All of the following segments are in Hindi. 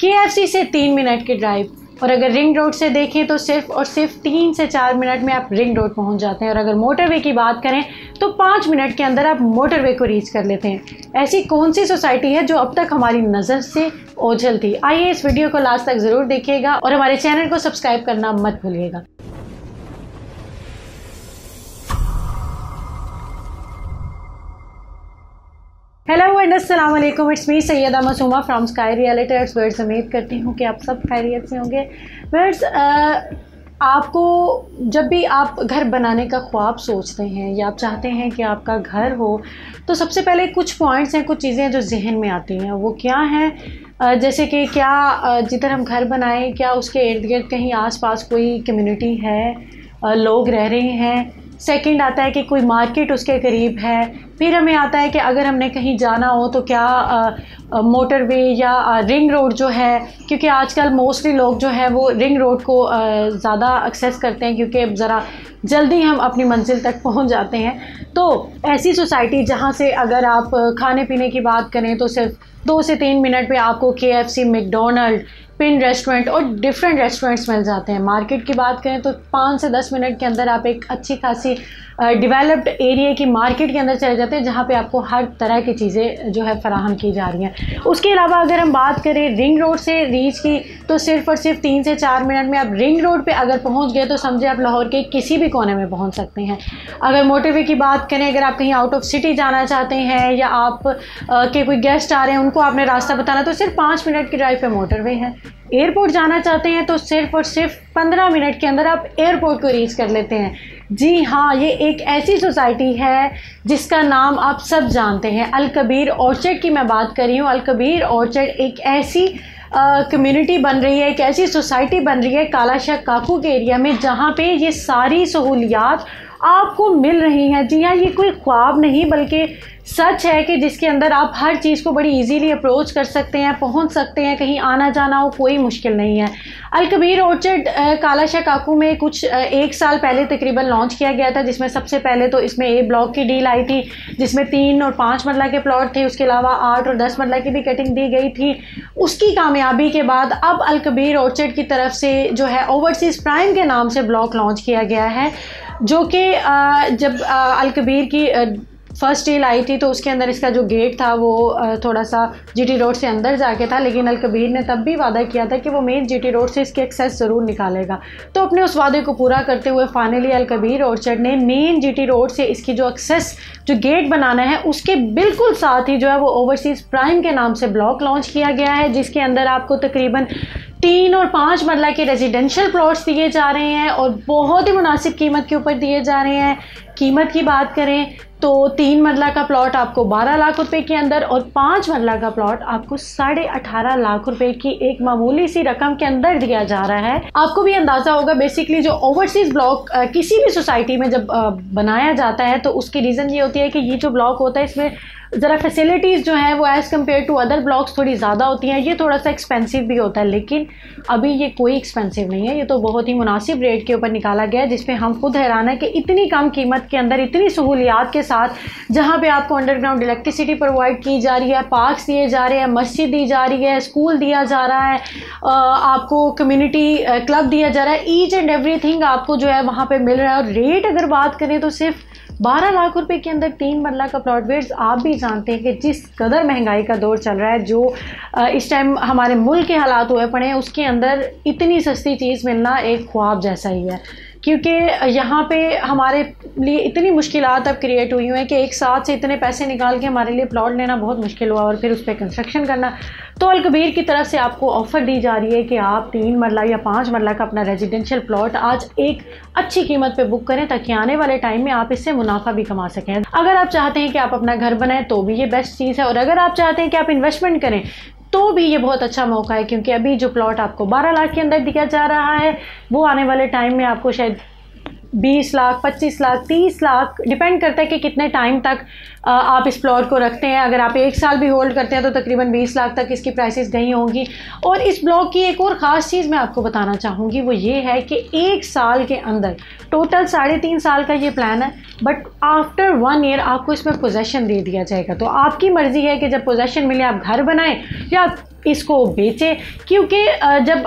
KFC से 3 मिनट की ड्राइव, और अगर रिंग रोड से देखें तो सिर्फ और सिर्फ 3 से 4 मिनट में आप रिंग रोड पहुंच जाते हैं। और अगर मोटरवे की बात करें तो 5 मिनट के अंदर आप मोटरवे को रीच कर लेते हैं। ऐसी कौन सी सोसाइटी है जो अब तक हमारी नज़र से ओझल थी? आइए इस वीडियो को लास्ट तक ज़रूर देखिएगा और हमारे चैनल को सब्सक्राइब करना मत भूलिएगा। हेलो एंड अस्सलाम वालेकुम, it's me Sayyada Masooma from sky realtors words. उम्मीद करती हूँ कि आप सब खैरियत से होंगे। वर्ड्स, आपको जब भी आप घर बनाने का ख्वाब सोचते हैं या आप चाहते हैं कि आपका घर हो, तो सबसे पहले कुछ पॉइंट्स हैं, कुछ चीज़ें जो जहन में आती हैं। वो क्या हैं? जैसे कि क्या जिधर हम घर बनाएं, क्या उसके इर्द गिर्द कहीं आसपास कोई कम्युनिटी है, लोग रह रहे हैं। सेकंड आता है कि कोई मार्केट उसके करीब है। फिर हमें आता है कि अगर हमने कहीं जाना हो तो क्या मोटरवे या रिंग रोड जो है, क्योंकि आजकल मोस्टली लोग जो है वो रिंग रोड को ज़्यादा एक्सेस करते हैं क्योंकि ज़रा जल्दी हम अपनी मंजिल तक पहुंच जाते हैं। तो ऐसी सोसाइटी जहां से अगर आप खाने पीने की बात करें तो सिर्फ 2 से 3 मिनट पे आपको KFC, मैकडोनल्ड, पिन रेस्टोरेंट और डिफरेंट रेस्टोरेंट्स मिल जाते हैं। मार्केट की बात करें तो 5 से 10 मिनट के अंदर आप एक अच्छी खासी डेवलप्ड एरिया की मार्केट के अंदर चले जाते हैं जहाँ पे आपको हर तरह की चीज़ें जो है फराहम की जा रही हैं। उसके अलावा अगर हम बात करें रिंग रोड से रीच की, तो सिर्फ और सिर्फ 3 से 4 मिनट में आप रिंग रोड पे अगर पहुँच गए तो समझे आप लाहौर के किसी भी कोने में पहुँच सकते हैं। अगर मोटरवे की बात करें, अगर आप कहीं आउट ऑफ सिटी जाना चाहते हैं या आप के कोई गेस्ट आ रहे हैं, उनको आपने रास्ता बताना, तो सिर्फ 5 मिनट की ड्राइव पे मोटरवे है। एयरपोर्ट जाना चाहते हैं तो सिर्फ और सिर्फ 15 मिनट के अंदर आप एयरपोर्ट को रीच कर लेते हैं। जी हाँ, ये एक ऐसी सोसाइटी है जिसका नाम आप सब जानते हैं। अल कबीर ऑर्चर्ड की मैं बात कर रही हूँ। अल कबीर ऑर्चर्ड एक ऐसी कम्युनिटी बन रही है, एक ऐसी सोसाइटी बन रही है कालाशाह काकू के एरिया में, जहाँ पे ये सारी सहूलियात आपको मिल रही हैं। जी हाँ, ये कोई ख्वाब नहीं बल्कि सच है कि जिसके अंदर आप हर चीज़ को बड़ी इजीली अप्रोच कर सकते हैं, पहुंच सकते हैं, कहीं आना जाना हो कोई मुश्किल नहीं है। अल कबीर ऑर्चर्ड कालाशाह काकू में कुछ 1 साल पहले तकरीबन लॉन्च किया गया था, जिसमें सबसे पहले तो इसमें A ब्लॉक की डील आई थी, जिसमें 3 और 5 मरला के प्लॉट थे। उसके अलावा 8 और 10 मरला की भी कटिंग दी गई थी। उसकी कामयाबी के बाद अब अल कबीर ऑर्चर्ड की तरफ से जो है ओवरसीज़ प्राइम के नाम से ब्लॉक लॉन्च किया गया है, जो कि जब अल कबीर की फर्स्ट डील आई थी तो उसके अंदर इसका जो गेट था वो थोड़ा सा GT रोड से अंदर जाके था, लेकिन अल कबीर ने तब भी वादा किया था कि वो मेन GT रोड से इसकी एक्सेस ज़रूर निकालेगा। तो अपने उस वादे को पूरा करते हुए फाइनली अल कबीर ऑर्चर्ड ने मेन GT रोड से इसकी जो एक्सेस जो गेट बनाना है उसके बिल्कुल साथ ही जो है वो ओवरसीज़ प्राइम के नाम से ब्लॉक लॉन्च किया गया है, जिसके अंदर आपको तकरीबन 3 और 5 मरला के रेजिडेंशियल प्लॉट्स दिए जा रहे हैं और बहुत ही मुनासिब कीमत के ऊपर दिए जा रहे हैं। कीमत की बात करें तो 3 मरला का प्लॉट आपको 12 लाख रुपए के अंदर और 5 मरला का प्लॉट आपको 18.5 लाख रुपए की एक मामूली सी रकम के अंदर दिया जा रहा है। आपको भी अंदाज़ा होगा बेसिकली जो ओवरसीज़ ब्लॉक किसी भी सोसाइटी में जब बनाया जाता है तो उसकी रीज़न ये होती है कि ये जो ब्लॉक होता है इसमें ज़रा फैसिलिटीज़ जो है वो as compare to other blocks थोड़ी ज़्यादा होती हैं। ये थोड़ा सा एक्सपेंसिव भी होता है, लेकिन अभी ये कोई एक्सपेंसिव नहीं है। ये तो बहुत ही मुनासिब रेट के ऊपर निकाला गया है, जिसपे हम खुद हैरान है कि इतनी कम कीमत के अंदर इतनी सहूलियात के साथ, जहाँ पे आपको अंडरग्राउंड इलेक्ट्रिसिटी प्रोवाइड की जा रही है, पार्क्स दिए जा रहे हैं, मस्जिद दी जा रही है, स्कूल दिया जा रहा है, आपको कम्युनिटी क्लब दिया जा रहा है, ईच एंड एवरीथिंग आपको जो है वहाँ पर मिल रहा है। और रेट अगर बात करें तो सिर्फ 12 लाख रुपए के अंदर 3 मरला का प्लॉट। वेट्स, आप भी जानते हैं कि जिस कदर महंगाई का दौर चल रहा है, जो इस टाइम हमारे मुल्क के हालात हुए पड़े हैं, उसके अंदर इतनी सस्ती चीज़ मिलना एक ख्वाब जैसा ही है, क्योंकि यहाँ पे हमारे लिए इतनी मुश्किलात अब क्रिएट हुई हैं कि एक साथ से इतने पैसे निकाल के हमारे लिए प्लॉट लेना बहुत मुश्किल हुआ और फिर उस पर कंस्ट्रक्शन करना। तो अल कबीर की तरफ से आपको ऑफ़र दी जा रही है कि आप 3 मरला या 5 मरला का अपना रेजिडेंशियल प्लॉट आज एक अच्छी कीमत पे बुक करें, ताकि आने वाले टाइम में आप इससे मुनाफा भी कमा सकें। अगर आप चाहते हैं कि आप अपना घर बनाएं तो भी ये बेस्ट चीज़ है, और अगर आप चाहते हैं कि आप इन्वेस्टमेंट करें तो भी ये बहुत अच्छा मौका है, क्योंकि अभी जो प्लॉट आपको 12 लाख के अंदर दिया जा रहा है वो आने वाले टाइम में आपको शायद 20 लाख, 25 लाख, 30 लाख, डिपेंड करता है कि कितने टाइम तक आप इस प्लॉट को रखते हैं, अगर आप 1 साल भी होल्ड करते हैं तो तकरीबन 20 लाख तक इसकी प्राइसेस गई होंगी। और इस ब्लॉक की एक और ख़ास चीज़ मैं आपको बताना चाहूँगी, वो ये है कि 1 साल के अंदर, टोटल 3.5 साल का ये प्लान है, बट आफ्टर 1 ईयर आपको इसमें पोजेसन दे दिया जाएगा। तो आपकी मर्ज़ी है कि जब पोजेसन मिले आप घर बनाएं या इसको बेचें, क्योंकि जब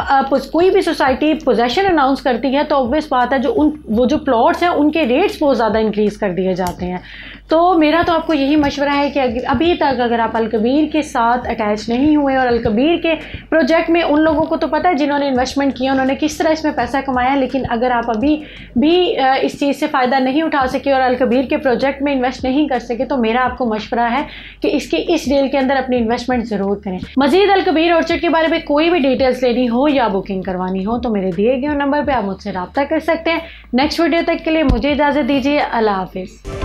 कोई भी सोसाइटी पोजेसन अनाउंस करती है तो ऑब्वियस बात है वो जो प्लॉट्स हैं उनके रेट्स बहुत ज़्यादा इंक्रीज़ कर दिए जाते हैं। तो मेरा तो आपको यही मशवरा है कि अभी तक अगर आप अलकबीर के साथ अटैच नहीं हुए, और अलकबीर के प्रोजेक्ट में उन लोगों को तो पता है जिन्होंने इन्वेस्टमेंट किया उन्होंने किस तरह इसमें पैसा कमाया, लेकिन अगर आप अभी भी इस चीज़ से फ़ायदा नहीं उठा सके और अलकबीर के प्रोजेक्ट में इन्वेस्ट नहीं कर सके, तो मेरा आपको मशवरा है कि इस डील के अंदर अपनी इन्वेस्टमेंट ज़रूर करें। मज़ीद अलकबीर ऑर्चर्ड के बारे में कोई भी डिटेल्स लेनी हो या बुकिंग करवानी हो तो मेरे दिए गए नंबर पर आप मुझसे रब्ता कर सकते हैं। नेक्स्ट वीडियो तक के लिए मुझे इजाज़त दीजिए। अल्लाह हाफिज़।